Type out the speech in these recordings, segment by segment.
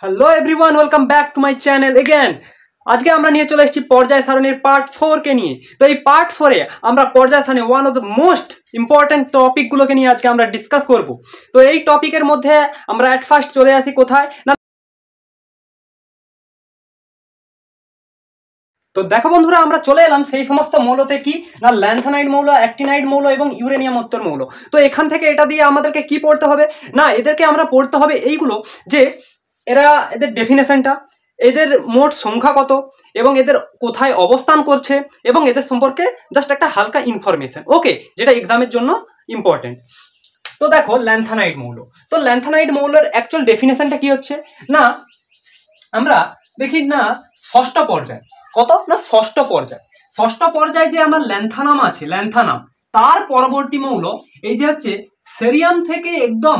Hello everyone, welcome back to my channel again. আজকে আমরা নিয়ে চলে এসেছি পর্যায় সারণীর পার্ট 4 কে নিয়ে। তো এই পার্ট 4 এ আমরা পর্যায় সারণী one of the most important টপিকগুলোকে নিয়ে আজকে আমরা ডিসকাস করব। তো এই টপিকের মধ্যে আমরা অ্যাট ফার্স্ট চলে আসি কোথায় না, তো দেখো বন্ধুরা, আমরা চলে এলাম সেই সমস্ত মৌলতে কি না, ল্যান্থানাইড মৌল, অ্যাক্টিনাইড মৌল এবং ইউরেনিয়ামোত্তর মৌল। তো এখান থেকে এটা দিয়ে আমাদেরকে কি পড়তে হবে না, এদেরকে আমরা পড়তে হবে এইগুলো যে এদের ডেফিনেশনটা, এদের মোট সংখ্যা কত এবং এদের কোথায় অবস্থান করছে এবং এদের সম্পর্কে জাস্ট একটা হালকা ইনফরমেশন, ওকে, যেটা এক্সামের জন্য ইম্পর্টেন্ট। তো দেখো ল্যান্থানাইড মৌল, তো ল্যান্থানাইড মৌলের অ্যাকচুয়াল ডেফিনেশনটা কি হচ্ছে না, আমরা দেখি না ষষ্ঠ পর্যায়, কত না ষষ্ঠ পর্যায়ে যে আমার ল্যান্থানাম আছে, ল্যান্থানাম তার পরবর্তী মৌল এই যে হচ্ছে সেরিয়াম থেকে একদম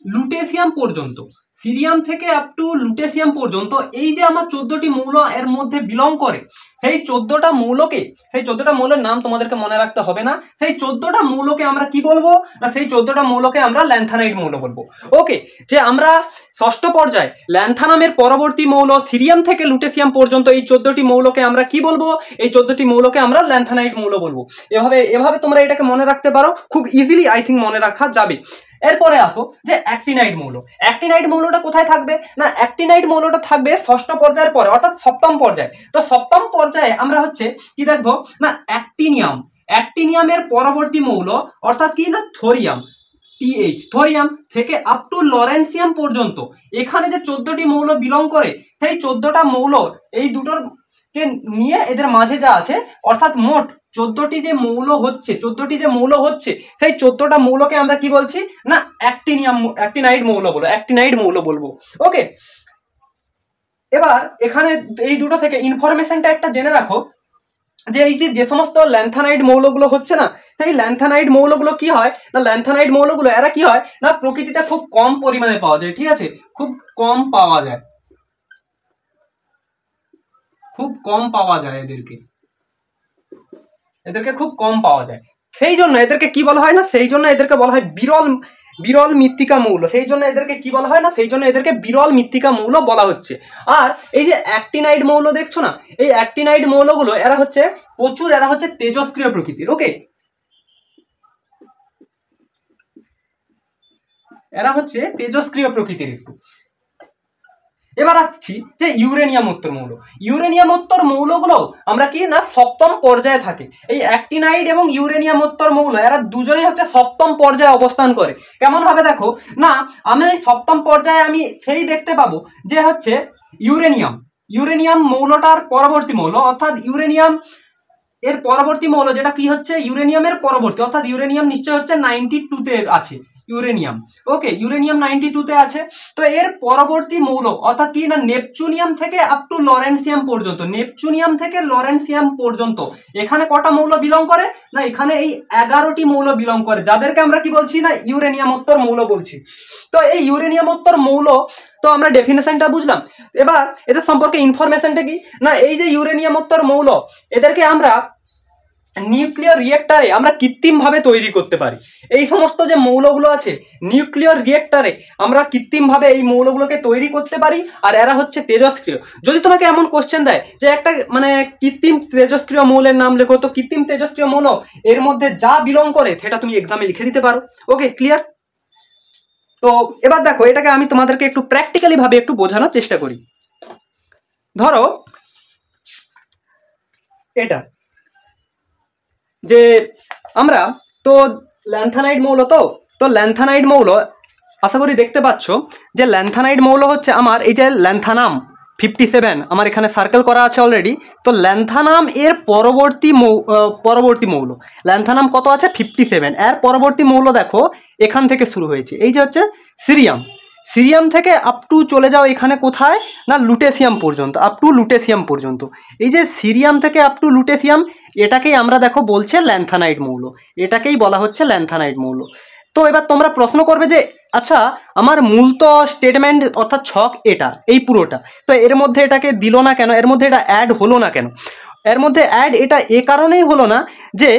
লুটেসিয়াম পর্যন্ত, সিরিয়াম থেকে আপ টু লুটেসিয়াম পর্যন্ত এই যে আমার 14টি মৌল এর মধ্যে বিলং করে, সেই 14টা মৌলকে, সেই 14টা মৌলের নাম তোমাদেরকে মনে রাখতে হবে না, সেই 14টা মৌলকে আমরা কি বলবো না, সেই 14টা মৌলকে আমরা ল্যান্থানাইড মৌল বলবো। ওকে, যে আমরা ষষ্ঠ পর্যায়ে ল্যান্থানামের পরবর্তী মৌল সিরিয়াম থেকে লুটেসিয়াম পর্যন্ত এই 14টি মৌলকে আমরা কি বলবো, এই 14টি মৌলকে আমরা ল্যান্থানাইড মৌল বলবো। এভাবে তোমরা এটাকে মনে রাখতে পারো, খুব ইজিলি আই থিঙ্ক মনে রাখা যাবে। এরপরে আসো যে অ্যাক্টিনাইড মৌল। অ্যাক্টিনাইড মৌলটা কোথায় থাকবে না, অ্যাক্টিনাইড মৌলটা থাকবে ষষ্ঠ পর্যায়ের পরে, অর্থাৎ সপ্তম পর্যায়ে। তো সপ্তম পর্যায়ে আমরা হচ্ছে কি দেখবো না, অ্যাক্টিনিয়াম, অ্যাক্টিনিয়ামের পরবর্তী মৌল অর্থাৎ কি না, থোরিয়াম, টিএইচ, থোরিয়াম থেকে আপ টু লরেন্সিয়াম পর্যন্ত এখানে যে 14টি মৌল বিলং করে, সেই 14টা মৌল এই দুটোর কে নিয়ে এদের মাঝে যা আছে, অর্থাৎ মোট 14টি যে মৌল হচ্ছে সেই 14টা মৌলকে আমরা কি বলছি না, অ্যাক্টিনাইড মৌল বলবো। ওকে, এবার এখানে এই দুটো থেকে ইনফরমেশনটা একটা জেনে রাখো যে এই যে সমস্ত ল্যান্থানাইড মৌলগুলো হচ্ছে না, সেই ল্যান্থানাইড মৌলগুলো কি হয় না, ল্যান্থানাইড মৌলগুলো এরা কি হয় না, প্রকৃতিতে খুব কম পরিমাণে পাওয়া যায়, ঠিক আছে, খুব কম পাওয়া যায় এদেরকে খুব কম পাওয়া যায়। সেই জন্য এদেরকে কি বলা হয় না, সেই জন্য এদেরকে বলা হয় বিরল মৃত্তিকা মৌল। সেই জন্য এদেরকে কি বলা হয় না, সেই জন্য এদেরকে বিরল মৃত্তিকা মৌল বলা হচ্ছে। আর এই যে অ্যাক্টিনাইড মৌল দেখছো না, এই অ্যাক্টিনাইড মৌলগুলো এরা হচ্ছে তেজস্ক্রিয় প্রকৃতির। ওকে, এরা হচ্ছে তেজস্ক্রিয় প্রকৃতির একটু। এবার আসছি যে ইউরেনিয়ামোত্তর মৌল। ইউরেনিয়ামোত্তর মৌলগুলো আমরা কি না সপ্তম পর্যায়ে থাকে। এই অ্যাক্টিনাইড এবং ইউরেনিয়ামোত্তর মৌল এরা দুজনেই হচ্ছে সপ্তম পর্যায়ে অবস্থান করে। কেমন ভাবে দেখো না, আমি এই সপ্তম পর্যায়ে আমি সেই দেখতে পাবো যে হচ্ছে ইউরেনিয়াম মৌলটার পরবর্তী মৌল, অর্থাৎ ইউরেনিয়াম এর পরবর্তী মৌল যেটা কি হচ্ছে, ইউরেনিয়ামের পরবর্তী, অর্থাৎ ইউরেনিয়াম নিশ্চয় হচ্ছে 92তে আছে ইউরেনিয়াম। ওকে, ইউরেনিয়াম 92তে আছে। তো এর পরবর্তী মৌল অর্থাৎ কি না, নেপচুনিয়াম থেকে আপ টু লরেন্সিয়াম পর্যন্ত এখানে কটা মৌল বিলং করে না, এখানে এই 11টি মৌল বিলং করে, যাদেরকে আমরা কি বলছি না, ইউরেনিয়ামোত্তর মৌল বলছি। তো এই ইউরেনিয়ামোত্তর মৌল, তো আমরা ডেফিনেশনটা বুঝলাম। এবার এদের সম্পর্কে ইনফরমেশনটা কি না, এই যে ইউরেনিয়ামোত্তর মৌল এদেরকে আমরা নিউক্লিয়ার রিয়েক্টারে আমরা কৃত্রিমভাবে তৈরি করতে পারি। এই সমস্ত যে মৌলগুলো আছে নিউক্লিয়ার রিয়েক্টারে আমরা কৃত্রিমভাবে এই মৌলগুলোকে তৈরি করতে পারি, আর এরা হচ্ছে তেজস্ক্রিয়। যদি তোমাকে এমন কোশ্চেন দেয় যে একটা মানে কৃত্রিম তেজস্ক্রিয় মৌলের নাম লেখো, তো কৃত্রিম তেজস্ক্রিয় মৌল এর মধ্যে যা বিলং করে সেটা তুমি এক্সামে লিখে দিতে পারো। ওকে, ক্লিয়ার? তো এবার দেখো এটাকে আমি তোমাদেরকে একটু প্র্যাকটিক্যালি ভাবে একটু বোঝানোর চেষ্টা করি। ধরো এটা যে আমরা তো ল্যান্থানাইড মৌল, তো ল্যান্থানাইড মৌল আশা করি দেখতে পাচ্ছ যে ল্যান্থানাইড মৌল হচ্ছে আমার এই যে ল্যান্থানাম 57 আমার এখানে সার্কেল করা আছে অলরেডি। তো ল্যান্থানাম এর পরবর্তী মৌল ল্যান্থানাম কত আছে 57, এর পরবর্তী মৌল দেখো এখান থেকে শুরু হয়েছে, এই যে হচ্ছে সিরিয়াম থেকে আপ টু চলে যাও এখানে কোথায় না, লুটেসিয়াম পর্যন্ত, এই যে সিরিয়াম থেকে আপ টু লুটেসিয়াম, এটাকেই আমরা দেখো বলছে ল্যান্থানাইড মৌল, এটাকেই বলা হচ্ছে ল্যান্থানাইড মৌল। তো এবার তোমরা প্রশ্ন করবে যে আচ্ছা আমার মূল তো স্টেটমেন্ট অর্থাৎ ছক এটা এই পুরোটা, তো এর মধ্যে এটাকে দিল না কেন, এর মধ্যে এটা অ্যাড হলো না কেন? এর মধ্যে অ্যাড এটা এ কারণেই হলো না যে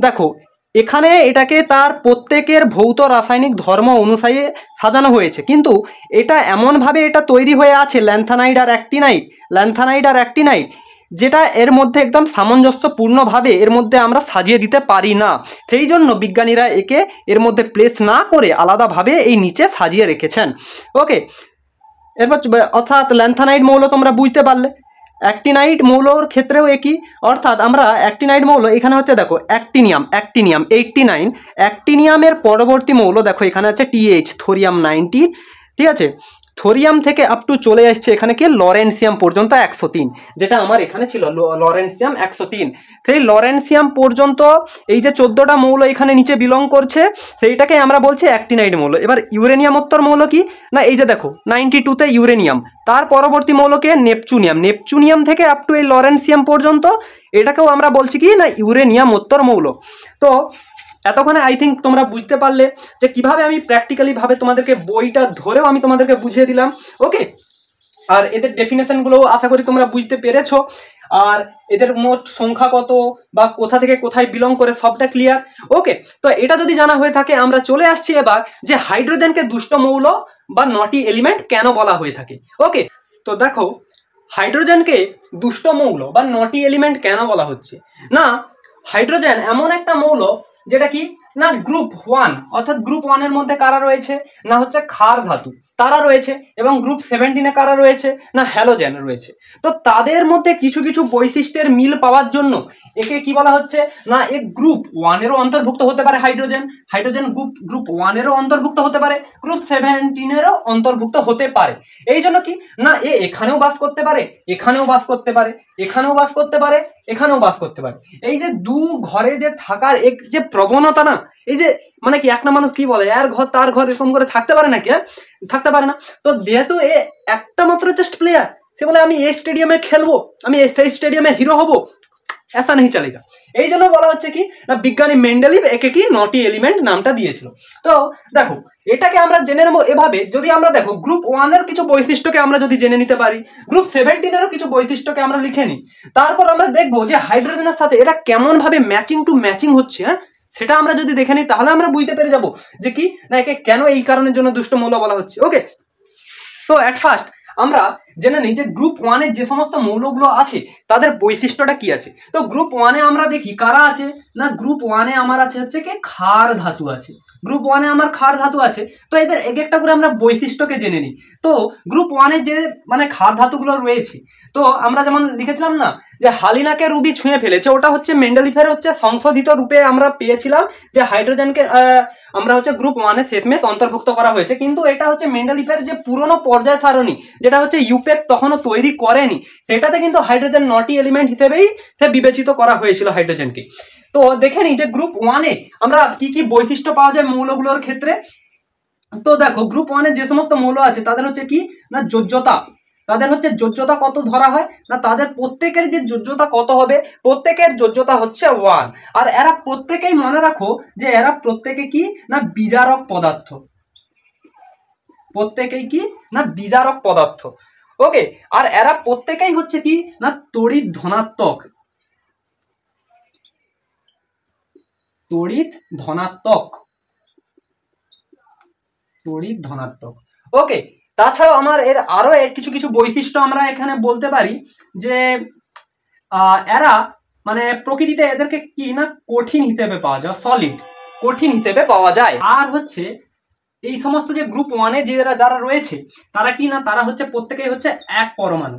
দেখো এখানে এটাকে তার প্রত্যেকের ভৌত রাসায়নিক ধর্ম অনুসারে সাজানো হয়েছে, কিন্তু এটা এমনভাবে এটা তৈরি হয়ে আছে ল্যান্থানাইড আর অ্যাক্টিনাইড, ল্যান্থানাইড আর অ্যাক্টিনাইড, যেটা এর মধ্যে একদম সামঞ্জস্যপূর্ণভাবে এর মধ্যে আমরা সাজিয়ে দিতে পারি না। সেই জন্য বিজ্ঞানীরা একে এর মধ্যে প্লেস না করে আলাদাভাবে এই নিচে সাজিয়ে রেখেছেন। ওকে, এরপর অর্থাৎ ল্যান্থানাইড মৌল তোমরা বুঝতে পারলে। অ্যাক্টিনাইড মৌলর ক্ষেত্রেও একই, অর্থাৎ আমরা অ্যাক্টিনাইড মৌল এখানে হচ্ছে দেখো অ্যাক্টিনিয়াম 89, অ্যাক্টিনিয়ামের পরবর্তী মৌল দেখো এখানে আছে টিএইচ, থোরিয়াম 90, ঠিক আছে। থোরিয়াম থেকে আপ টু চলে আসছে এখানে কি লরেন্সিয়াম পর্যন্ত 103, যেটা আমার এখানে ছিল লরেন্সিয়াম 103। সেই লরেন্সিয়াম পর্যন্ত এই যে 14টা মৌল এখানে নিচে বিলং করছে, সেইটাকে আমরা বলছি অ্যাক্টিনাইড মৌল। এবার ইউরেনিয়ামোত্তর মৌল কি না, এই যে দেখো 92তে ইউরেনিয়াম, তার পরবর্তী মৌলকে নেপচুনিয়াম, নেপচুনিয়াম থেকে আপ টু এই লরেন্সিয়াম পর্যন্ত এটাকেও আমরা বলছি কি না ইউরেনিয়ামোত্তর মৌল। তো এতক্ষণে আই থিঙ্ক তোমরা বুঝতে পারলে যে কিভাবে আমি প্র্যাকটিক্যালি ভাবে তোমাদেরকে বইটা ধরেও আমি তোমাদেরকে বুঝিয়ে দিলাম। ওকে, আর এদের ডেফিনেশনগুলো আশা করি তোমরা বুঝতে পেরেছো, আর এদের মোট সংখ্যা কত বা কোথা থেকে কোথায় বিলং করে সবটা ক্লিয়ার। ওকে, তো এটা যদি জানা হয়ে থাকে আমরা চলে আসছি এবার যে হাইড্রোজেনকে দুষ্ট মৌল বা নটি এলিমেন্ট কেন বলা হয়ে থাকে। ওকে, তো দেখো হাইড্রোজেনকে দুষ্ট মৌল বা নটি এলিমেন্ট কেন বলা হচ্ছে না, হাইড্রোজেন এমন একটা মৌল যেটা কি না গ্রুপ 1, অর্থাৎ গ্রুপ 1-এর মধ্যে কারা রয়েছে না হচ্ছে ক্ষার ধাতু তারা রয়েছে, এবং গ্রুপ 17-এ কারা রয়েছে না হ্যালোজেন রয়েছে। তো তাদের মধ্যে কিছু কিছু বৈশিষ্ট্যের মিল পাওয়ার জন্য একে কি বলা হচ্ছে না এ গ্রুপ 1-এরও অন্তর্ভুক্ত হতে পারে, হাইড্রোজেন হাইড্রোজেন গ্রুপ 1-এরও অন্তর্ভুক্ত হতে পারে, গ্রুপ 17-এরও অন্তর্ভুক্ত হতে পারে। এই জন্য কি না এ এখানেও বাস করতে পারে, এখানেও বাস করতে পারে, এখানেও বাস করতে পারে, এখানেও বাস করতে পারে। এই যে দু ঘরে যে থাকার এক যে প্রবণতা না, এই যে মানে কি একটা মানুষ কি বলে এর ঘর তার ঘর এরকম করে থাকতে পারে নাকি, থাকতে পারে না। তো যেহেতু এ একটা মাত্র জাস্ট প্লেয়ার, সে বলে আমি এই স্টেডিয়ামে খেলবো, আমি এই স্টেডিয়ামে হিরো হবো, ऐसा नहीं चलेगा। এই জন্য বলা হচ্ছে কি না বিজ্ঞানী মেন্ডেলিভ একে কি নটি এলিমেন্ট নামটা দিয়েছিল। তো দেখো এটাকে আমরা জেনে নেবো এভাবে, যদি আমরা দেখো গ্রুপ 1-এর কিছু বৈশিষ্ট্যকে আমরা যদি জেনে নিতে পারি, গ্রুপ 17-এরও কিছু বৈশিষ্ট্যকে আমরা লিখে নিই, তারপর আমরা দেখবো যে হাইড্রোজেনের সাথে এটা কেমন ভাবে ম্যাচিং টু ম্যাচিং হচ্ছে, হ্যাঁ সেটা আমরা যদি দেখে নিই তাহলে আমরা বুঝতে পেরে যাবো যে কি না একে কেন এই কারণের জন্য দুষ্ট মৌল বলা হচ্ছে। ওকে, তো অ্যাট ফার্স্ট আমরা জেনে নিই যে গ্রুপ 1-এ যে সমস্ত মৌলগুলো আছে তাদের বৈশিষ্ট্যটা কি আছে। তো গ্রুপ 1-এ আমরা দেখি কারা আছে না, গ্রুপ 1-এ আমার আছে হচ্ছে কি ক্ষার ধাতু আছে, গ্রুপ 1-এ আমার ক্ষার ধাতু আছে। তো এদের এক একটা করে আমরা বৈশিষ্ট্যকে জেনে নিই। তো গ্রুপ 1-এ যে মানে ক্ষার ধাতুগুলো রয়েছে, তো আমরা যেমন লিখেছিলাম না যে হালিনাকে রুবি ছুঁয়ে ফেলেছে, ওটা হচ্ছে মেন্ডেলিফের হচ্ছে সংশোধিত রূপে আমরা পেয়েছিলাম যে হাইড্রোজেনকে আমরা হচ্ছে গ্রুপ 1-এ শেষমেশ অন্তর্ভুক্ত করা হয়েছে, কিন্তু এটা হচ্ছে মেন্ডেলিফের যে পুরনো পর্যায় সারণী যেটা হচ্ছে ইউপেক তখনও তৈরি করেনি, সেটাতে কিন্তু হাইড্রোজেন নটি এলিমেন্ট হিসেবেই সে বিবেচিত করা হয়েছিল হাইড্রোজেনকে। তো দেখে নিই যে গ্রুপ 1-এ আমরা কি কি বৈশিষ্ট্য পাওয়া যায় মৌলগুলোর ক্ষেত্রে। তো দেখো গ্রুপ 1-এ যে সমস্ত মৌল আছে তাদের হচ্ছে কি না যোজ্যতা, তাদের হচ্ছে যোজ্যতা কত ধরা হয় না, তাদের প্রত্যেকের যে যোজ্যতা কত হবে, প্রত্যেকের যোজ্যতা হচ্ছে 1। আর এরা প্রত্যেকেই মনে রাখো যে এরা প্রত্যেকে কি না বিজারক পদার্থ, প্রত্যেকেই কি না বিজারক পদার্থ। ওকে, আর এরা প্রত্যেকেই হচ্ছে কি না তড়িৎ ধনাত্মক, তড়িৎ ধনাত্মক, তড়িৎ ধনাত্মক। ওকে, তাছাড়াও আমার এর আরো কিছু কিছু বৈশিষ্ট্য আমরা এখানে বলতে পারি যে এরা মানে প্রকৃতিতে এদেরকে কি না কঠিন হিসেবে পাওয়া যায়, সলিড কঠিন হিসেবে পাওয়া যায়। আর হচ্ছে এই সমস্ত যে গ্রুপ 1-এ যারা রয়েছে তারা কি না তারা হচ্ছে প্রত্যেকেই হচ্ছে এক পরমাণু,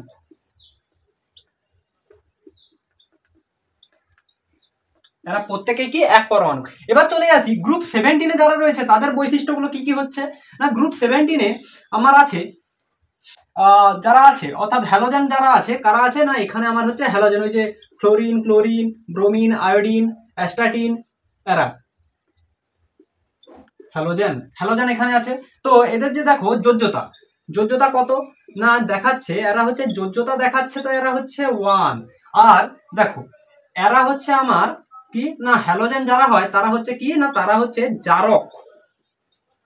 এরা প্রত্যেকেই কি এক পরমাণু। এবার চলে আসি গ্রুপ 17-এ যারা রয়েছে তাদের বৈশিষ্ট্যগুলো কি কি হচ্ছে না, গ্রুপ 17-এ আমার আছে যারা আছে অর্থাৎ হ্যালোজেন যারা আছে কারা আছে না, এখানে আমার হচ্ছে হ্যালোজেন ওই যে fluorine, chlorine, bromine, iodine, astatine, এরা হ্যালোজেন, হ্যালোজেন এখানে আছে। তো এদের যে দেখো যোজ্যতা, যোজ্যতা কত না দেখাচ্ছে, এরা হচ্ছে যোজ্যতা দেখাচ্ছে তো এরা হচ্ছে 1। আর দেখো এরা হচ্ছে আমার কি না হ্যালোজেন যারা হয় তারা হচ্ছে কি না তারা হচ্ছে জারক,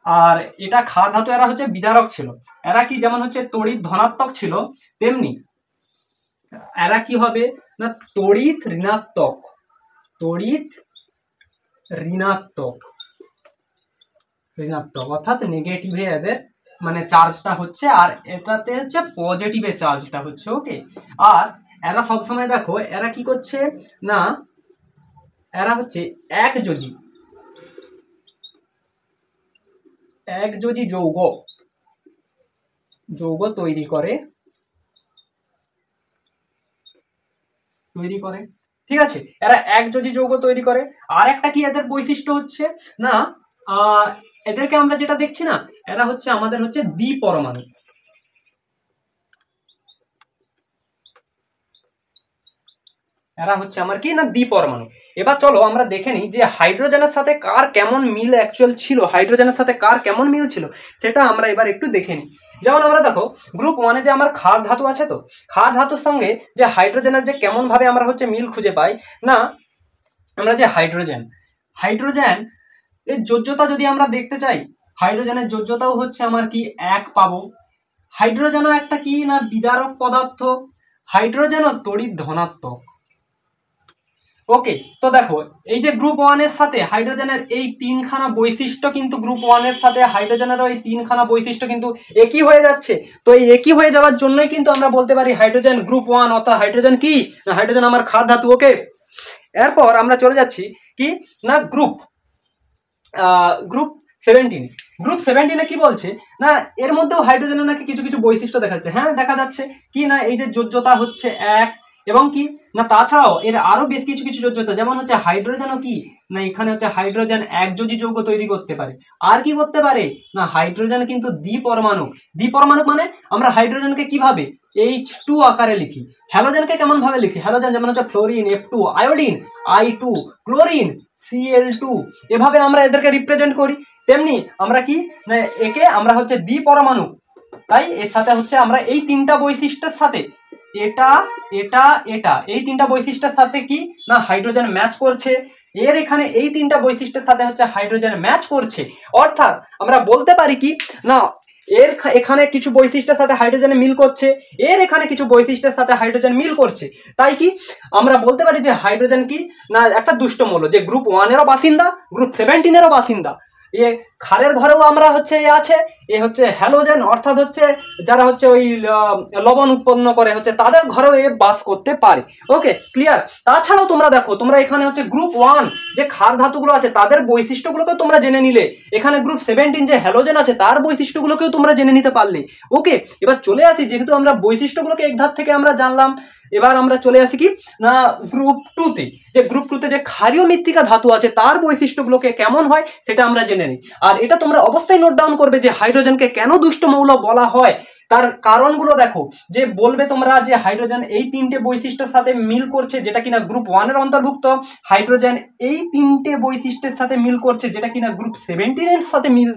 আর এটা ক্ষার ধাতু এরা হচ্ছে বিজারক ছিল। এরা কি যেমন হচ্ছে তড়িৎ ধনাত্মক ছিল, তেমনি এরা কি হবে না তড়িৎ ঋণাত্মক, তড়িৎ ঋণাত্মক, অর্থাৎ নেগেটিভে এদের মানে চার্জটা হচ্ছে, আর এটাতে হচ্ছে পজিটিভে চার্জটা হচ্ছে। ওকে, আর এরা সবসময় দেখো এরা কি করছে না, এরা হচ্ছে একযোজী যৌগ তৈরি করে, ঠিক আছে, এরা একযোজী যৌগ তৈরি করে। আর একটা কি এদের বৈশিষ্ট্য হচ্ছে না, এদেরকে আমরা যেটা দেখছি না, এরা হচ্ছে আমাদের হচ্ছে দ্বিপরমাণু, এরা হচ্ছে আমার কি না দ্বিপরমাণু। এবার চলো আমরা দেখে নিই যে হাইড্রোজেনের সাথে কার কেমন মিল অ্যাকচুয়াল ছিল, হাইড্রোজেনের সাথে কার কেমন মিল ছিল সেটা আমরা এবার একটু দেখে নিই। যেমন আমরা দেখো গ্রুপ ওয়ানে যে আমার ক্ষার ধাতু আছে, তো ক্ষার ধাতুর সঙ্গে যে হাইড্রোজেনের যে কেমন ভাবে আমরা হচ্ছে মিল খুঁজে পাই না, আমরা যে হাইড্রোজেন এর যোজ্যতা যদি আমরা দেখতে চাই, হাইড্রোজেনের যোজ্যতাও হচ্ছে আমার কি 1 পাবো। হাইড্রোজেনও একটা কি না বিজারক পদার্থ, হাইড্রোজেনও তড়িৎ ধনাত্মক। ওকে, তো দেখো এই যে গ্রুপ ওয়ানের সাথে হাইড্রোজেনের এই 3খানা বৈশিষ্ট্য কিন্তু গ্রুপ ওয়ানের সাথে হাইড্রোজেনেরও এই 3খানা বৈশিষ্ট্য কিন্তু একই হয়ে যাচ্ছে। তো এই একই হয়ে যাওয়ার জন্যই কিন্তু আমরা বলতে পারি হাইড্রোজেন গ্রুপ ওয়ান, অর্থাৎ হাইড্রোজেন কি না হাইড্রোজেন আমার ক্ষার ধাতু। ওকে, এরপর আমরা চলে যাচ্ছি কি না গ্রুপ 17 কি বলছে না, এর মধ্যেও হাইড্রোজেনের নাকি কিছু কিছু বৈশিষ্ট্য দেখাচ্ছে। হ্যাঁ, দেখা যাচ্ছে কি না এই যে যোজ্যতা হচ্ছে 1, এবং কি না তাছাড়াও এর আরো বেশ কিছু কিছু যোজ্যতা, যেমন হচ্ছে হাইড্রোজেনও কি না এখানে হচ্ছে হাইড্রোজেন একযোজী যৌগ তৈরি করতে পারে। আর কি করতে পারে না হাইড্রোজেন কিন্তু দ্বিপরমাণু মানে আমরা হাইড্রোজেনকে কিভাবে H2 আকারে লিখি, হ্যালোজেনকে কেমন ভাবে লিখি, হ্যালোজেন যেমন হচ্ছে fluorine F2, iodine I2, chlorine Cl2, এভাবে আমরা এদেরকে রিপ্রেজেন্ট করি। তেমনি আমরা কি না একে আমরা হচ্ছে দ্বিপরমাণু, তাই এর সাথে হচ্ছে আমরা এই 3টা বৈশিষ্ট্যের সাথে এটা এই 3টা বৈশিষ্ট্যের সাথে কি না হাইড্রোজেন ম্যাচ করছে, এর এখানে এই 3টা বৈশিষ্ট্যের সাথে হচ্ছে হাইড্রোজেন ম্যাচ করছে। অর্থাৎ আমরা বলতে পারি কি না এর এখানে কিছু বৈশিষ্ট্যের সাথে হাইড্রোজেন মিল করছে, এর এখানে কিছু বৈশিষ্ট্যের সাথে হাইড্রোজেন মিল করছে, তাই কি আমরা বলতে পারি যে হাইড্রোজেন কি না একটা দুষ্ট মৌল, যে গ্রুপ 1-এরও বাসিন্দা, গ্রুপ 17-এরও বাসিন্দা। এ ক্ষারের ঘরেও আমরা হচ্ছে এ আছে, এ হচ্ছে হ্যালোজেন, অর্থাৎ হচ্ছে যারা হচ্ছে ওই লবণ উৎপন্ন করে হচ্ছে তাদের ঘরেও এ বাস করতে পারে। ওকে, ক্লিয়ার। তাছাড়াও তোমরা দেখো, তোমরা এখানে হচ্ছে গ্রুপ 1 যে ক্ষার ধাতুগুলো আছে তাদের বৈশিষ্ট্যগুলোকেও তোমরা জেনে নিলে, এখানে গ্রুপ 17 যে হ্যালোজেন আছে তার বৈশিষ্ট্যগুলোকেও তোমরা জেনে নিতে পারলে। ওকে, এবার চলে আসি, যেহেতু আমরা বৈশিষ্ট্যগুলোকে এক ধাপ থেকে আমরা জানলাম, এবার আমরা চলে আসি কি না গ্রুপ 2-তে, যে গ্রুপ 2-তে যে ক্ষারীয় মৃত্তিকা ধাতু আছে তার বৈশিষ্ট্যগুলোকে কেমন হয় সেটা আমরা জেনে নিই। আর এটা তোমরা অবশ্যই নোট ডাউন করবে যে হাইড্রোজেনকে কেন দুষ্ট মৌল বলা হয়, তার কারণগুলো দেখো, যে বলবে তোমরা যে হাইড্রোজেন এই 3টে বৈশিষ্ট্যের সাথে মিল করছে যেটা কিনা গ্রুপ 1-এর অন্তর্ভুক্ত, হাইড্রোজেন এই 3টে বৈশিষ্ট্যের সাথে মিল করছে যেটা কিনা গ্রুপ 17-এর সাথে মিল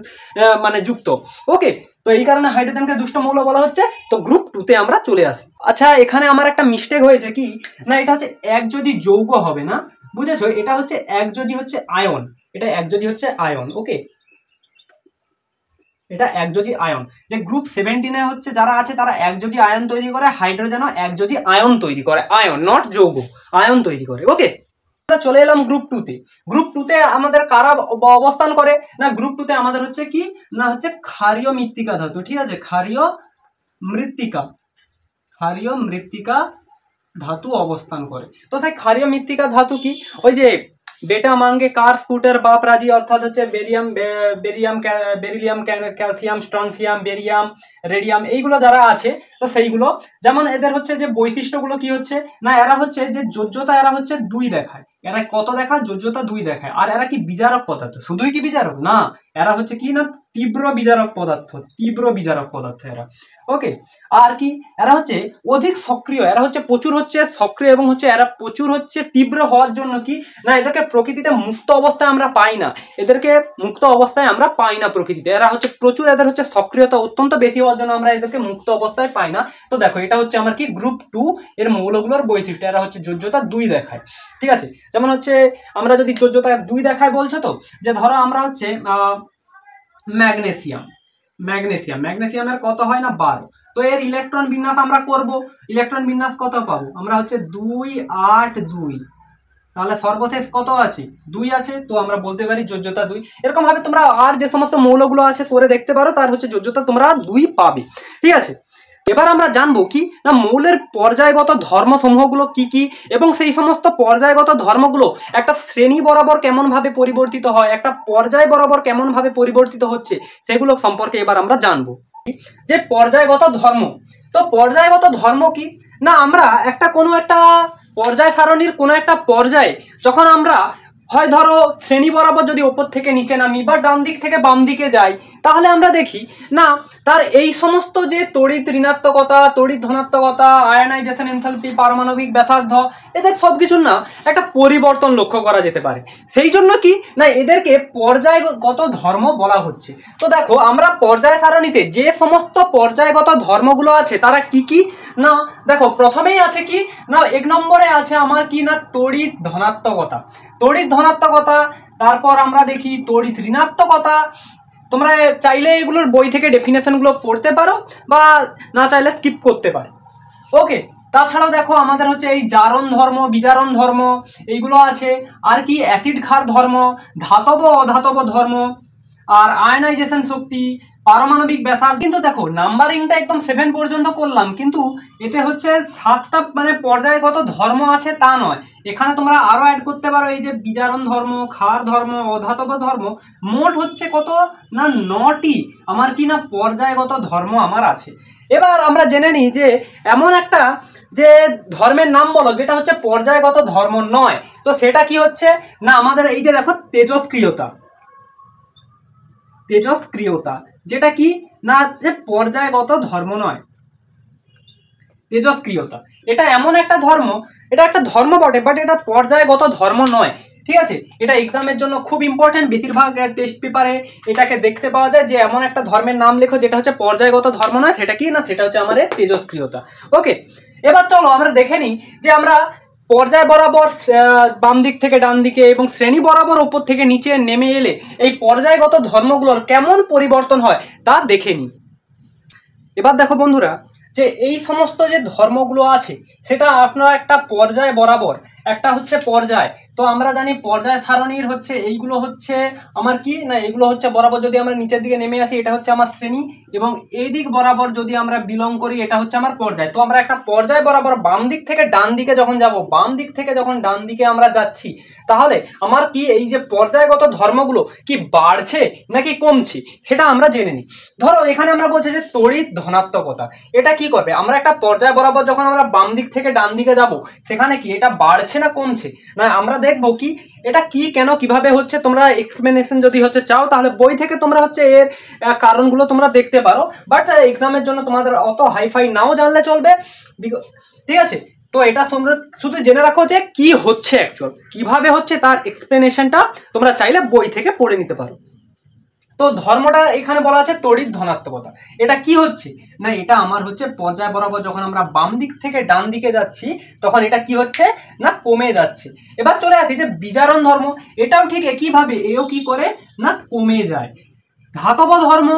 মানে যুক্ত। ওকে, তো এই কারণে হাইড্রোজেনকে দুষ্ট মৌল বলা হচ্ছে। তো গ্রুপ 2-তে আমরা চলে আসি। আচ্ছা, এখানে আমার একটা মিস্টেক হয়েছে কি না, এটা হচ্ছে একযোজী যৌগ হবে না, বুঝেছো, এটা হচ্ছে একযোজী হচ্ছে আয়ন, এটা একযোজী হচ্ছে আয়ন। ওকে, এটা একযোজী আয়ন, যে গ্রুপ 17-এ হচ্ছে যারা আছে তারা একযোজী আয়ন তৈরি করে, হাইড্রোজেনও একযোজী আয়ন তৈরি করে, আয়ন নট যৌগ, আয়ন তৈরি করে। ওকে, চলে এলাম গ্রুপ 2-তে। গ্রুপ 2-তে আমাদের কারা অবস্থান করে না, গ্রুপ 2-তে আমাদের হচ্ছে কি না হচ্ছে ক্ষারীয় মৃত্তিকা ধাতু, ঠিক আছে, ক্ষারীয় মৃত্তিকা ধাতু অবস্থান করে। তো সেই ক্ষারীয় মৃত্তিকা ধাতু কি, ওই যে বেটা মাঙ্গে কার স্কুটার বাপরাজি, অর্থাৎ হচ্ছে beryllium calcium strontium barium radium, এইগুলো যারা আছে তো সেইগুলো, যেমন এদের হচ্ছে যে বৈশিষ্ট্যগুলো কি হচ্ছে না, এরা হচ্ছে যে যোজ্যতা এরা হচ্ছে 2 দেখায়, এরা কত দেখায় যোজ্যতা 2 দেখায়। আর এরা কি বিজারক পদার্থ, শুধুই কি বিজারক না, এরা হচ্ছে কি না তীব্র বিজারক পদার্থ এরা। ওকে, আর কি এরা হচ্ছে অধিক সক্রিয়, এরা হচ্ছে প্রচুর হচ্ছে সক্রিয়, এবং হচ্ছে এরা প্রচুর হচ্ছে তীব্র হওয়ার জন্য কি না এদেরকে প্রকৃতিতে মুক্ত অবস্থায় আমরা পাই না, প্রকৃতিতে। এরা হচ্ছে প্রচুর, এদের হচ্ছে সক্রিয়তা অত্যন্ত বেশি হওয়ার জন্য আমরা এদেরকে মুক্ত অবস্থায় পাই না। তো দেখো, এটা হচ্ছে আমার কি গ্রুপ 2 এর মৌলগুলোর বৈশিষ্ট্য, এরা হচ্ছে যোজ্যতা 2 দেখায়, ঠিক আছে। যেমন হচ্ছে আমরা যদি যোজ্যতা 2 দেখায় বলছো, তো যে ধরো আমরা হচ্ছে ম্যাগনেসিয়ামের কত হয় না 12, তো এর ইলেকট্রন বিন্যাস আমরা করব, ইলেকট্রন বিন্যাস কত পাবো আমরা হচ্ছে 2 8 2, তাহলে সর্বশেষ কত আছে? 2 আছে, তো আমরা বলতে পারি যোজ্যতা 2। এরকম ভাবে তোমরা আর যে সমস্ত মৌলগুলো আছে করে দেখতে পারো, তার হচ্ছে যোজ্যতা তোমরা 2 পাবে। ঠিক আছে, এবার আমরা জানবো কি না মৌলের পর্যায়গত ধর্মসমূহগুলো কি কি, এবং সেই সমস্ত পর্যায়গত ধর্মগুলো একটা শ্রেণী বরাবর কেমন ভাবে পরিবর্তিত হয়, একটা পর্যায় বরাবর কেমন ভাবে পরিবর্তিত হচ্ছে, সেগুলো সম্পর্কে এবার আমরা জানবো। যে পর্যায়গত ধর্ম, তো পর্যায়গত ধর্ম কি না, আমরা কোনো একটা পর্যায় সারণীর কোনো একটা পর্যায়ে যখন আমরা হয় ধরো শ্রেণী বরাবর যদি ওপর থেকে নিচে নামি বা ডান দিক থেকে বাম দিকে যাই, তাহলে আমরা দেখি না তার এই সমস্ত যে তড়িৎ ঋণাত্মকতা, তড়িৎ ধনাত্মকতা, আয়নাইজেশন এনথালপি, পারমাণবিক ব্যাসার্ধ, এদের সব কিছুর না একটা পরিবর্তন লক্ষ্য করা যেতে পারে। সেই জন্য কি না এদেরকে পর্যায়গত ধর্ম বলা হচ্ছে। তো দেখো আমরা পর্যায় সারণীতে যে সমস্ত পর্যায়গত ধর্মগুলো আছে তারা কি কি না, দেখো প্রথমেই আছে কি না 1 নম্বরে আছে আমার কি না তড়িৎ ধনাত্মকতা, তড়িৎ ধনাত্মকতা। তারপর আমরা দেখি তড়িৎ ঋণাত্মকতা। তোমরা চাইলে এগুলোর বই থেকে ডেফিনেশনগুলো পড়তে পারো বা না চাইলে স্কিপ করতে পারো। ওকে, তাছাড়াও দেখো আমাদের হচ্ছে এই জারণ ধর্ম, বিজারণ ধর্ম, এইগুলো আছে। আর কি অ্যাসিড ক্ষার ধর্ম, ধাতব অধাতব ধর্ম, আর আয়নাইজেশন শক্তি, পারমাণবিক ব্যাসার্ধ। কিন্তু দেখো নাম্বারিংটা একদম 7 পর্যন্ত করলাম, কিন্তু এতে হচ্ছে 7টা মানে পর্যায়গত ধর্ম আছে তা নয়, এখানে তোমরা আরো অ্যাড করতে পারো এই যে বিজারণ ধর্ম, ক্ষার ধর্ম, অধাতব ধর্ম। মোট হচ্ছে কত না 9টি আমার কি না পর্যায়গত ধর্ম আমার আছে। এবার আমরা জেনে নিই যে এমন একটা যে ধর্মের নাম বলো যেটা হচ্ছে পর্যায়গত ধর্ম নয়, তো সেটা কি হচ্ছে না আমাদের এই যে দেখো তেজস্ক্রিয়তা, তেজস্ক্রিয়তা যেটা কি না যে পর্যায়গত ধর্ম নয়। তেজস্ক্রিয়তা এটা এমন একটা ধর্ম, এটা একটা ধর্ম বটে বাট এটা পর্যায়গত ধর্ম নয়। ঠিক আছে, এটা এক্সামের জন্য খুব ইম্পর্টেন্ট, বেশিরভাগ টেস্ট পেপারে এটাকে দেখতে পাওয়া যায় যে এমন একটা ধর্মের নাম লেখো যেটা হচ্ছে পর্যায়গত ধর্ম নয়, সেটা কি না সেটা হচ্ছে আমাদের তেজস্ক্রিয়তা। ওকে, এবার চলো আমরা দেখে নিই যে আমরা পর্যায় বরাবর বাম দিক থেকে ডান দিকে এবং শ্রেণী বরাবর উপর থেকে নিচে নেমে এলে এই পর্যায়গত ধর্মগুলোর কেমন পরিবর্তন হয় তা দেখে নিই। এবার দেখো বন্ধুরা যে এই সমস্ত যে ধর্মগুলো আছে সেটা আপনারা একটা পর্যায় বরাবর, একটা হচ্ছে পর্যায়, তো আমরা জানি পর্যায় সারণীর হচ্ছে এইগুলো হচ্ছে আমার কি না এগুলো হচ্ছে বরাবর যদি আমরা নিচের দিকে নেমে আসি এটা হচ্ছে আমার শ্রেণী, এবং এই দিক বরাবর যদি আমরা বিলং করি এটা হচ্ছে আমার পর্যায়। তো আমরা একটা পর্যায় বরাবর বাম দিক থেকে ডান দিকে যখন যাব, বাম দিক থেকে যখন ডান দিকে আমরা যাচ্ছি, তাহলে আমার কি এই যে পর্যায়গত ধর্মগুলো কি বাড়ছে নাকি কমছে সেটা আমরা জেনে নিই। ধরো এখানে আমরা বলছি যে তড়িৎ ধনাত্মকতা, এটা কি করবে আমরা একটা পর্যায় বরাবর যখন আমরা বাম দিক থেকে ডান দিকে যাব সেখানে কি এটা বাড়ছে না কমছে, না আমরা দেখবো কি এটা কি কেন কিভাবে হচ্ছে। তোমরা এক্সপ্লেনেশন যদি হচ্ছে চাও তাহলে বই থেকে তোমরা হচ্ছে এর কারণগুলো তোমরা দেখতে পারো, বাট এক্সামের জন্য তোমাদের অত হাইফাই নাও জানলে চলবে। ঠিক আছে, তো এটা তোমরা শুধু জেনে রাখো যে কি হচ্ছে অ্যাকচুয়াল কিভাবে হচ্ছে তার এক্সপ্লেনেশনটা তোমরা চাইলে বই থেকে পড়ে নিতে পারো। তো ধর্মটা এখানে বলা আছে তড়িৎ ধনাত্মকতা, এটা কি হচ্ছে না এটা আমার হচ্ছে পর্যায় বরাবর যখন আমরা বাম দিক থেকে ডান দিকে যাচ্ছি তখন এটা কি হচ্ছে না কমে যাচ্ছে। এবার চলে আসি যে বিজারণ ধর্ম, এটাও ঠিক একইভাবে এও কি করে না কমে যায়। ধাতব ধর্ম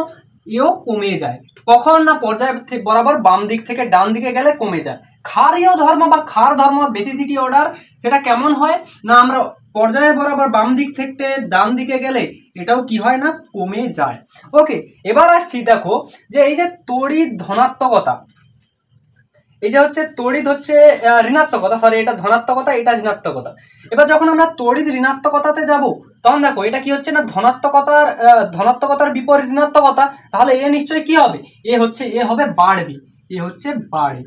এও কমে যায়, কখন না পর্যায় বরাবর বাম দিক থেকে ডান দিকে গেলে কমে যায়। ক্ষারীয় ধর্ম বা ক্ষার ধর্ম বেসিসিটি অর্ডার, সেটা কেমন হয় না আমরা পর্যায়ে বরাবর বাম দিক থেকে ডান দিকে গেলে এটাও কি হয় না কমে যায়। ওকে, এবার আসছি দেখো যে এই যে তড়িৎ ধনাত্মকতা, এই যে হচ্ছে তড়িৎ হচ্ছে ঋণাত্মকতা, সরি এটা ধনাত্মকতা এটা ঋণাত্মকতা। এবার যখন আমরা তড়িৎ ঋণাত্মকতাতে যাব তখন দেখো এটা কি হচ্ছে না ধনাত্মকতার বিপরীত ঋণাত্মকতা, তাহলে এ নিশ্চয়ই কি হবে এ হচ্ছে এ হবে বাড়বে, এ হচ্ছে বাড়ে।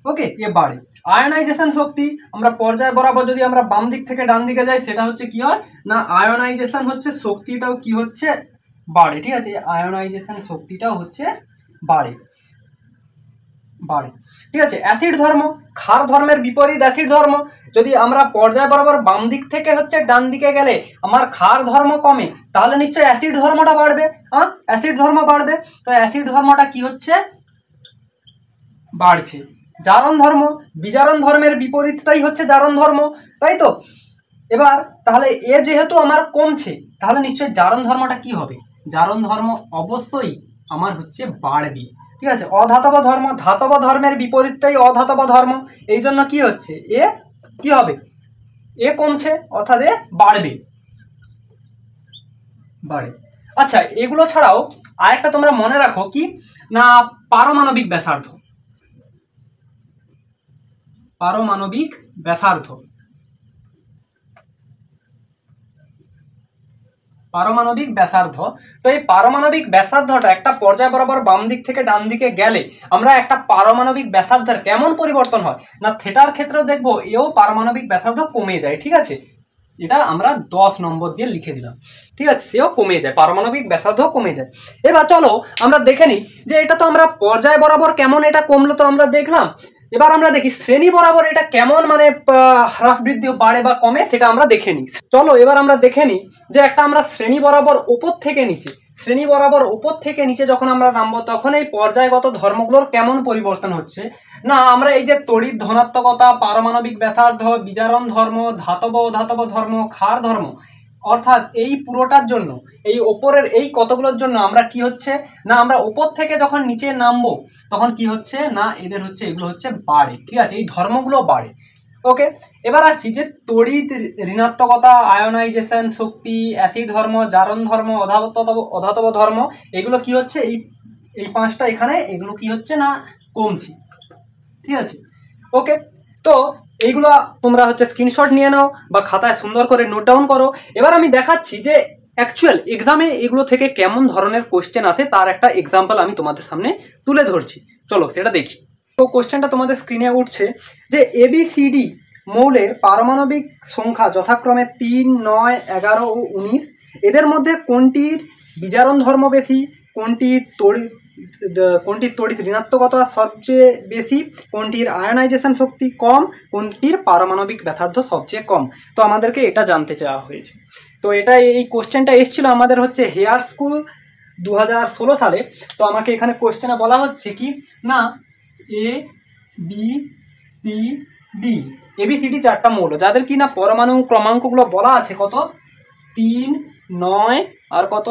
ওকে, এ বাড়ে। আয়নাইজেশন শক্তি, আমরা পর্যায় বরাবর যদি আমরা বাম দিক থেকে ডান দিকে যাই সেটা হচ্ছে কি হয় না আয়নাইজেশন হচ্ছে শক্তিটাও কি হচ্ছে বাড়ে। ঠিক আছে, আয়নাইজেশন শক্তিটাও হচ্ছে বাড়ে। ঠিক আছে, অ্যাসিড ধর্ম, ক্ষার ধর্মের বিপরীত অ্যাসিড ধর্ম, যদি আমরা পর্যায় বরাবর বাম দিক থেকে হচ্ছে ডান দিকে গেলে আমার ক্ষার ধর্ম কমে তাহলে নিশ্চয়ই অ্যাসিড ধর্মটা বাড়বে। অ্যাসিড ধর্ম বাড়বে, তো অ্যাসিড ধর্মটা কি হচ্ছে বাড়ছে। জারণ ধর্ম, বিজারণ ধর্মের বিপরীতটাই হচ্ছে জারণ ধর্ম, তাই তো। এবার তাহলে এ যেহেতু আমার কমছে তাহলে নিশ্চয়ই জারণ ধর্মটা কি হবে, জারণ ধর্ম অবশ্যই আমার হচ্ছে বাড়বে। ঠিক আছে, অধাতব ধর্ম, ধাতব ধর্মের বিপরীতটাই অধাতব ধর্ম, এই জন্য কি হচ্ছে এ কি হবে এ কমছে অর্থাৎ এ বাড়বে। আচ্ছা, এগুলো ছাড়াও আরেকটা তোমরা মনে রাখো কি না, পারমাণবিক ব্যাসার্ধ। পারমাণবিক ব্যাসার্ধ, পারমাণবিক ব্যাসার্ধ। তো এই পারমাণবিক ব্যাসার্ধটা একটা পর্যায় বরাবর বাম দিক থেকে ডান দিকে গেলে আমরা একটা পারমাণবিক ব্যাসার্ধের কেমন পরিবর্তন হয় না, থেটার ক্ষেত্রেও দেখবো এও পারমাণবিক ব্যাসার্ধ কমে যায়। ঠিক আছে, এটা আমরা 10 নম্বর দিয়ে লিখে দিলাম। ঠিক আছে, সেও কমে যায়, পারমাণবিক ব্যাসার্ধ কমে যায়। এবার চলো আমরা দেখে নিই যে এটা তো আমরা পর্যায় বরাবর কেমন এটা কমলো তো আমরা দেখলাম। এবার আমরা দেখি শ্রেণী বরাবর এটা কেমন মানে হ্রাস বৃদ্ধি বাড়ে বা কমে, সেটা আমরা দেখে নিই। চলো এবার আমরা দেখে নিই যে একটা আমরা শ্রেণী বরাবর উপর থেকে নিচে, শ্রেণী বরাবর উপর থেকে নিচে যখন আমরা নামবো তখন এই পর্যায়গত ধর্মগুলোর কেমন পরিবর্তন হচ্ছে। না আমরা এই যে তড়িৎ ধনাত্মকতা, পারমাণবিক ব্যাসার্ধ, বিজারণ ধর্ম, ধাতব অধাতব ধর্ম, ক্ষার ধর্ম, অর্থাৎ এই পুরোটার জন্য এই ওপরের এই কতগুলোর জন্য আমরা কি হচ্ছে না, আমরা উপর থেকে যখন নিচে নামবো তখন কি হচ্ছে না, এদের হচ্ছে এগুলো হচ্ছে বাড়ে। ঠিক আছে, এই ধর্মগুলো বাড়ে। ওকে, এবার আসছি যে তড়িৎ ঋণাত্মকতা, আয়োনাইজেশন শক্তি, অ্যাসিড ধর্ম, জারণ ধর্ম, অধাতব ধর্ম, এগুলো কি হচ্ছে এই পাঁচটা এখানে এগুলো কি হচ্ছে না কমছে। ঠিক আছে, ওকে, তো এইগুলো তোমরা হচ্ছে স্ক্রিনশট নিয়ে নাও বা খাতায় সুন্দর করে নোট ডাউন করো। এবার আমি দেখাচ্ছি যে অ্যাকচুয়াল এক্সামে এগুলো থেকে কেমন ধরনের কোশ্চেন আসে, তার একটা এক্সাম্পল আমি তোমাদের সামনে তুলে ধরছি। চলো সেটা দেখি। তো কোশ্চেনটা তোমাদের স্ক্রিনে উঠছে যে ABCD মৌলের পারমাণবিক সংখ্যা যথাক্রমে 3, 9, 11 ও 19। এদের মধ্যে কোনটির বিজারণ ধর্ম বেশি, কোনটির তড়িৎ ঋণাত্মকতা সবচেয়ে বেশি, কোনটির আয়নাইজেশন শক্তি কম, কোনটির পারমাণবিক ব্যাসার্ধ সবচেয়ে কম। তো আমাদেরকে এটা জানতে চাওয়া হয়েছে। তো এটা এই কোশ্চেনটা এসেছিল আমাদের হচ্ছে হেয়ার স্কুল 2016 সালে। তো আমাকে এখানে কোশ্চেনে বলা হচ্ছে কি না ABCD চারটা মৌল যাদের কি না পরমাণু ক্রমাঙ্কগুলো বলা আছে কত 3, 9 আর কত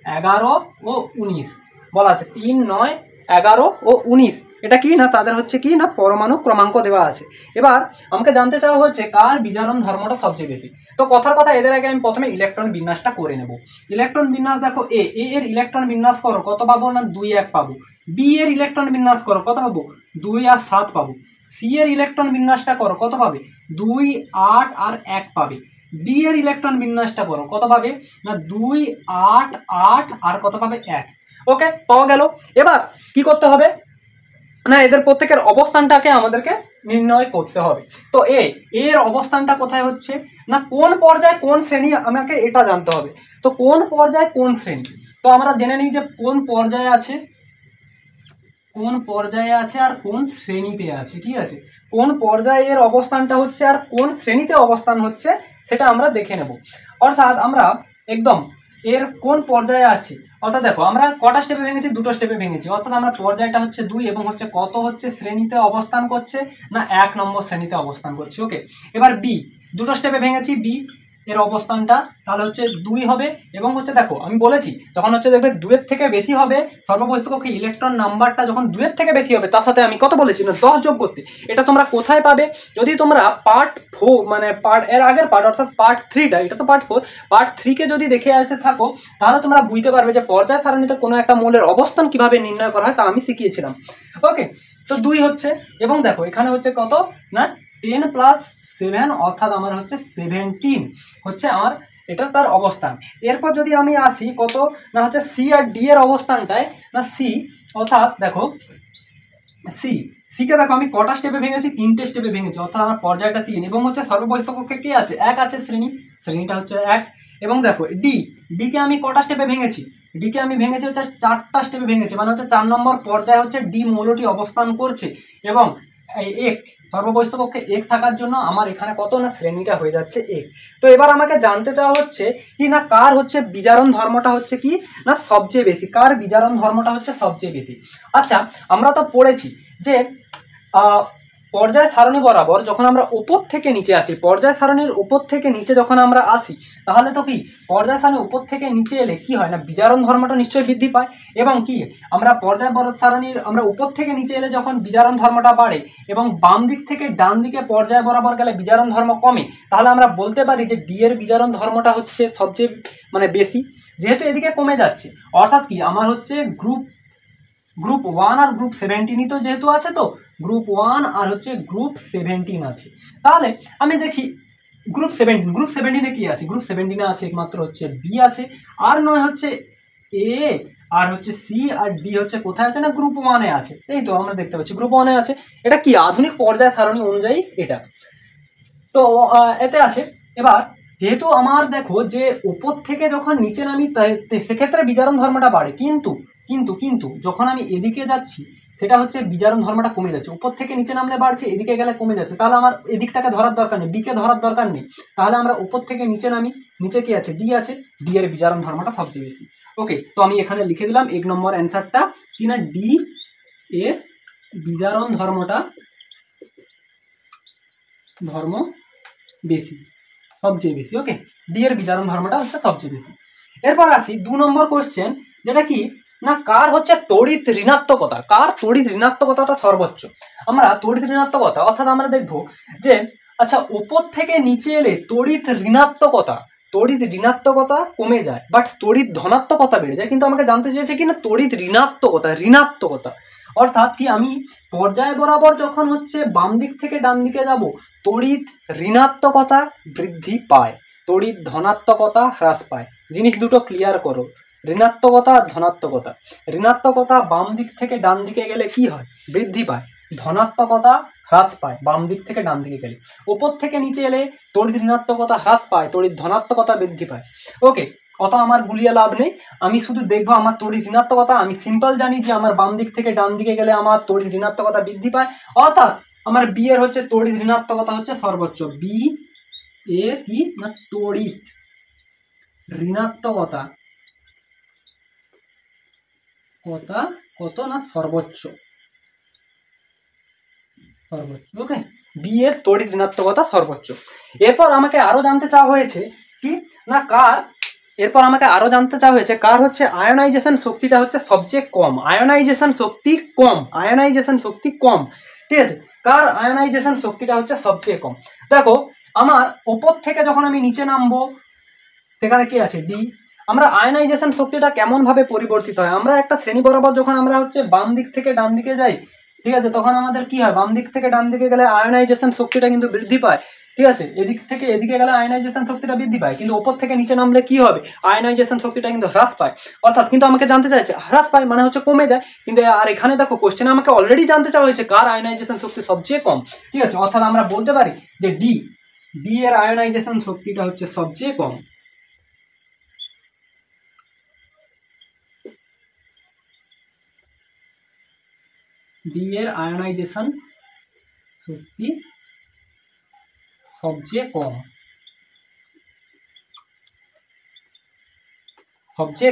11 ও 19 বলা আছে। 3, 9, 11 ও 19 এটা কি না তাদের হচ্ছে কি না পরমাণু ক্রমাঙ্ক দেওয়া আছে। এবার আমাকে জানতে চাওয়া হচ্ছে কার বিজারণ ধর্মটা সবচেয়ে বেশি। তো কথার কথা এদের আগে আমি প্রথমে ইলেকট্রন বিন্যাসটা করে নেব। ইলেকট্রন বিন্যাস দেখো এ এর ইলেকট্রন বিন্যাস করো কত পাবো না 2, 1 পাবো। বি এর ইলেকট্রন বিন্যাস করো কত পাবো 2 আর 7 পাবো। সি এর ইলেকট্রন বিন্যাসটা করো কত পাবে 2, 8 আর 1 পাবে। ডি এর ইলেকট্রন বিন্যাসটা করো কত পাবে না 2, 8, 8 আর কত পাবে 1। ওকে, পাওয়া গেল। এবার কি করতে হবে না এদের প্রত্যেকের অবস্থানটাকে আমাদেরকে নির্ণয় করতে হবে। তো এর অবস্থানটা কোথায় হচ্ছে না কোন পর্যায়ে কোন শ্রেণী, আমাকে এটা জানতে হবে। তো কোন পর্যায়ে কোন শ্রেণী, তো আমরা জেনে নিই যে কোন পর্যায়ে আছে, কোন পর্যায়ে আছে আর কোন শ্রেণীতে আছে। ঠিক আছে, কোন পর্যায়ে এর অবস্থানটা হচ্ছে আর কোন শ্রেণীতে অবস্থান হচ্ছে সেটা আমরা দেখে নেব। অর্থাৎ আমরা একদম এর কোন পর্যায়ে আছে, অর্থাৎ দেখো আমরা কটা স্টেপে ভেঙেছি, দুটো স্টেপে ভেঙেছি। অর্থাৎ আমরা পর্যায়টা হচ্ছে 2 এবং হচ্ছে কত হচ্ছে শ্রেণীতে অবস্থান করছে না 1 নম্বর শ্রেণীতে অবস্থান করছে। ওকে, এবার বি দুটো স্টেপে ভেঙেছি, বি এর অবস্থানটা তাহলে হচ্ছে 2 হবে। এবং হচ্ছে দেখো আমি বলেছি যখন হচ্ছে দেখবে 2 এর থেকে বেশি হবে সর্ববহিষ্ঠ কক্ষে ইলেকট্রন নাম্বারটা যখন 2 এর থেকে বেশি হবে তার সাথে আমি কত বলেছি না 10 যোগ করতে। এটা তোমরা কোথায় পাবে, যদি তোমরা পার্ট 4 মানে পার্ট এর আগের পার্ট অর্থাৎ পার্ট 3টা, এটা তো পার্ট 4, পার্ট 3কে যদি দেখে আসে থাকো তাহলে তোমরা বুঝতে পারবে যে পর্যায় সারণীতে কোনো একটা মৌলের অবস্থান কিভাবে নির্ণয় করা হয় তা আমি শিখিয়েছিলাম। ওকে, তো 2 হচ্ছে এবং দেখো এখানে হচ্ছে কত না 10 + 7 অর্থাৎ আমার হচ্ছে 17 হচ্ছে আমার এটা তার অবস্থান। এরপর যদি আমি আসি কত না হচ্ছে সি আর ডি এর অবস্থানটায় না সি, অর্থাৎ দেখো সিকে দেখো আমি কটা স্টেপে ভেঙেছি, 3টে স্টেপে ভেঙেছি। অর্থাৎ আমার পর্যায়টা 3 এবং হচ্ছে সর্ববহিষ্ঠ কক্ষে কি আছে 1 আছে শ্রেণীটা হচ্ছে 1। এবং দেখো ডিকে আমি কটা স্টেপে ভেঙেছি, ডিকে আমি ভেঙেছি হচ্ছে 4টা স্টেপে ভেঙেছি, মানে হচ্ছে 4 নম্বর পর্যায়ে হচ্ছে ডি মৌলটি অবস্থান করছে। এবং এই 1 সর্ববহিষ্ঠ কক্ষে 1 থাকার জন্য আমার এখানে কত না শ্রেণীটা হয়ে যাচ্ছে 1। তো এবার আমাকে জানতে চাওয়া হচ্ছে কি না কার হচ্ছে বিজারণ ধর্মটা হচ্ছে কি না সবচেয়ে বেশি, কার বিজারণ ধর্মটা হচ্ছে সবচেয়ে বেশি। আচ্ছা আমরা তো পড়েছি যে পর্যায় সারণী বরাবর যখন আমরা উপর থেকে নিচে আসি, পর্যায় সারণীর উপর থেকে নিচে যখন আমরা আসি, তাহলে তো কি পর্যায় সারণীর উপর থেকে নিচে এলে কি হয় না বিজারণ ধর্মটা নিশ্চয়ই বৃদ্ধি পায়, এবং কি আমরা পর্যায় সারণীর আমরা উপর থেকে নিচে এলে যখন বিজারণ ধর্মটা বাড়ে এবং বাম দিক থেকে ডান দিকে পর্যায় বরাবর গেলে বিজারণ ধর্ম কমে, তাহলে আমরা বলতে পারি যে ডি এর বিজারণ ধর্মটা হচ্ছে সবচেয়ে মানে বেশি, যেহেতু এদিকে কমে যাচ্ছে। অর্থাৎ কি আমার হচ্ছে গ্রুপ 1 আর গ্রুপ 17 তো যেহেতু আছে, তো গ্রুপ 1 আর হচ্ছে গ্রুপ 17 আছে। তাহলে আমি দেখি গ্রুপ 17 কি আছে, গ্রুপ 17 আছে একমাত্র হচ্ছে বি আছে, আর নয় হচ্ছে এ, আর হচ্ছে সি, আর ডি হচ্ছে কোথায় আছে না গ্রুপ 1 এ আছে। এই তো আমরা দেখতে পাচ্ছি গ্রুপ 1 এ আছে। এটা কি আধুনিক পর্যায় সারণী অনুযায়ী এটা তো এতে আসে। এবার যেহেতু আমার দেখো যে উপর থেকে যখন নিচে নামি সেক্ষেত্রে বিজারণ ধর্মটা বাড়ে, কিন্তু কিন্তু কিন্তু যখন আমি এদিকে যাচ্ছি সেটা হচ্ছে বিজারণ ধর্মটা কমে যাচ্ছে। উপর থেকে নিচে নামলে বাড়ছে, এদিকে গেলে কমে যাচ্ছে। তাহলে আমার এদিকটাকে ধরার দরকার নেই, বিকে ধরার দরকার নেই। তাহলে আমরা উপর থেকে নিচে নামি, নিচে কি আছে ডি আছে, ডি এর বিজারণ ধর্মটা সবচেয়ে বেশি। ওকে, তো আমি এখানে লিখে দিলাম 1 নম্বর অ্যান্সারটা কি না ডি এর বিজারণ ধর্ম বেশি, সবচেয়ে বেশি। ওকে, ডি এর বিজারণ ধর্মটা হচ্ছে সবচেয়ে বেশি। এরপর আসি 2 নম্বর কোশ্চেন, যেটা কি না কার হচ্ছে তড়িৎ ঋণাত্মকতা, কার তড়িৎ ঋণাত্মকতাটা সর্বোচ্চ। আমরা তড়িৎ ঋণাত্মকতা অর্থাৎ আমরা দেখব যে আচ্ছা উপর থেকে নিচে এলে তড়িৎ ঋণাত্মকতা কমে যায়, বাট তড়িৎ ধনাত্মকতা বেড়ে যায়। কিন্তু আমাকে জানতে চেয়েছে কি না তড়িৎ ঋণাত্মকতা অর্থাৎ কি আমি পর্যায় বরাবর যখন হচ্ছে বাম দিক থেকে ডান দিকে যাব তড়িৎ ঋণাত্মকতা বৃদ্ধি পায়, তড়িৎ ধনাত্মকতা হ্রাস পায়। জিনিস দুটো ক্লিয়ার করো, ঋণাত্মকতা আর ধনাত্মকতা। ঋণাত্মকতা বাম দিক থেকে ডান দিকে গেলে কি হয় বৃদ্ধি পায়, ধনাত্মকতা হ্রাস পায় বাম দিক থেকে ডান দিকে গেলে। উপর থেকে নিচে এলে তড়িৎ ঋণাত্মকতা হ্রাস পায়, তড়িৎ ধনাত্মকতা বৃদ্ধি পায়। ওকে, অত আমার গুলিয়ে লাভ নেই, আমি শুধু দেখবো আমার তড়িৎ ঋণাত্মকতা। আমি সিম্পল জানি যে আমার বাম দিক থেকে ডান দিকে গেলে আমার তড়িৎ ঋণাত্মকতা বৃদ্ধি পায়, অর্থাৎ আমার বি এর হচ্ছে তড়িৎ ঋণাত্মকতা হচ্ছে সর্বোচ্চ। বি এর কি না তড়িৎ ঋণাত্মকতা কত না সর্বোচ্চ। ওকে, বি এর তড়িৎ ঋণাত্মকতা সর্বোচ্চ। এরপর আমাকে আরো জানতে চাওয়া হয়েছে কি না কার হচ্ছে আয়নাইজেশন শক্তিটা হচ্ছে সবচেয়ে কম, আয়নাইজেশন শক্তি কম। ঠিক আছে, কার আয়নাইজেশন শক্তিটা হচ্ছে সবচেয়ে কম। দেখো আমার উপর থেকে যখন আমি নিচে নামবো সেখানে কি আছে ডি। আমরা আয়নাইজেশন শক্তিটা কেমন ভাবে পরিবর্তিত হয়, আমরা একটা শ্রেণী বরাবর যখন আমরা হচ্ছে বাম দিক থেকে ডান দিকে যাই, ঠিক আছে, তখন আমাদের কি হয় বাম দিক থেকে ডান দিকে গেলে আয়নাইজেশন শক্তিটা কিন্তু বৃদ্ধি পায়। ঠিক আছে, এদিক থেকে এদিকে গেলে আয়নাইজেশন শক্তিটা বৃদ্ধি পায়, কিন্তু উপর থেকে নিচে নামলে কি হবে আয়নাইজেশন শক্তিটা কিন্তু হ্রাস পায়। অর্থাৎ কিন্তু আমাকে জানতে চাইছে হ্রাস পায় মানে হচ্ছে কমে যায়, কিন্তু আর এখানে দেখো কোশ্চেনে আমাকে অলরেডি জানতে চাওয়া হয়েছে কার আয়নাইজেশন শক্তি সবচেয়ে কম। ঠিক আছে, অর্থাৎ আমরা বলতে পারি যে ডি এর আয়নাইজেশন শক্তিটা হচ্ছে সবচেয়ে কম। ডি এর আয়নাইজেশন শক্তি সবচেয়ে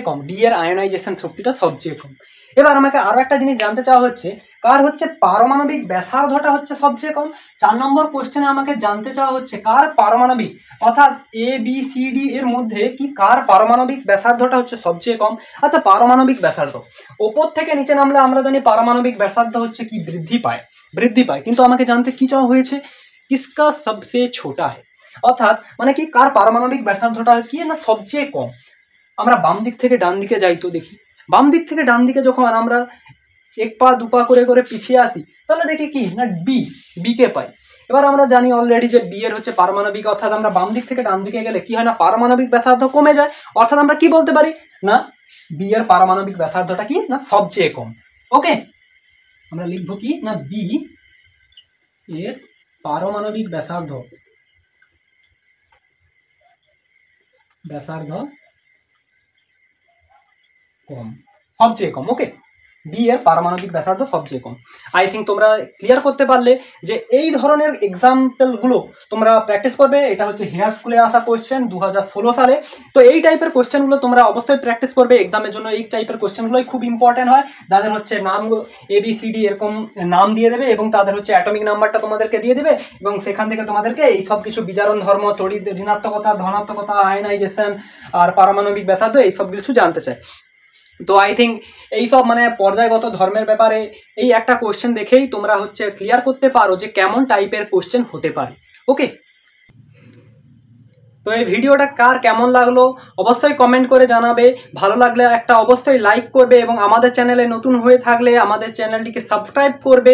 কম, ডি এর আয়নাইজেশন শক্তিটা সবচেয়ে কম। এবার আমাকে আরো একটা জিনিস জানতে চাওয়া হচ্ছে কার হচ্ছে পারমাণবিক ব্যাসার্ধটা হচ্ছে সবচেয়ে কম। 4 নম্বর কোশ্চেনে আমাকে জানতে চাওয়া হচ্ছে কার পারমাণবিক অর্থাৎ এ বি সি ডি এর মধ্যে কি কার পারমাণবিক ব্যাসার্ধটা হচ্ছে সবচেয়ে কম। আচ্ছা, পারমাণবিক ব্যাসার্ধ ওপর থেকে নিচে নামলে আমরা জানি পারমাণবিক ব্যাসার্ধ হচ্ছে কি বৃদ্ধি পায়, কিন্তু আমাকে জানতে কি চাওয়া হয়েছে কিসকা সবচেয়ে ছোটা হয়, অর্থাৎ মানে কি কার পারমাণবিক ব্যাসার্ধটা কি না সবচেয়ে কম। আমরা বাম দিক থেকে ডান দিকে যাই তো দেখি, বাম দিক থেকে ডান দিকে যখন আমরা 1 পা 2 পা করে পিছিয়ে আসি তাহলে দেখি কি না বি কে পাই। এবার আমরা জানি অলরেডি যে বি এর হচ্ছে পারমাণবিক, অর্থাৎ আমরা বাম দিক থেকে ডান দিকে গেলে কি হয় না পারমাণবিক ব্যাসার্ধ কমে যায়, অর্থাৎ আমরা কি বলতে পারি না বি এর পারমাণবিক ব্যাসার্ধটা কি না সবচেয়ে কম। ওকে, আমরা লিখবো কি না বি এর পারমাণবিক ব্যাসার্ধ কম, সবচেয়ে কম। ওকে, বি এর পারমাণবিক ব্যাসার্ধ সবচেয়ে কম। আই থিঙ্ক তোমরা ক্লিয়ার করতে পারলে যে এই ধরনের এক্সাম্পলগুলো তোমরা প্র্যাকটিস করবে। এটা হচ্ছে হেয়ার স্কুলে আসা কোয়েশ্চেন 2016 সালে। তো এই টাইপের কোয়েশ্চেনগুলো তোমরা অবশ্যই প্র্যাকটিস করবে এক্সামের জন্য। এই টাইপের কোয়েশ্চেনগুলোই খুব ইম্পর্টেন্ট হয়, যাদের হচ্ছে নামগুলো ABCD এরকম নাম দিয়ে দেবে এবং তাদের হচ্ছে অ্যাটমিক নাম্বারটা তোমাদেরকে দিয়ে দেবে এবং সেখান থেকে তোমাদেরকে এই সব কিছু বিজারণ ধর্ম, তড়িৎ ঋণাত্মকতা, ধনাত্মকতা, আয়নাইজেশন আর পারমাণবিক ব্যাসার্ধ এই সব কিছু জানতে চায়। তো আই থিঙ্ক এইসব মানে পর্যায়গত ধর্মের ব্যাপারে এই একটা কোশ্চেন দেখেই তোমরা হচ্ছে ক্লিয়ার করতে পারো যে কেমন টাইপের কোশ্চেন হতে পারে। ওকে, তো এই ভিডিওটা কার কেমন লাগলো অবশ্যই কমেন্ট করে জানাবে। ভালো লাগলে একটা অবশ্যই লাইক করবে এবং আমাদের চ্যানেলে নতুন হয়ে থাকলে আমাদের চ্যানেলটিকে সাবস্ক্রাইব করবে।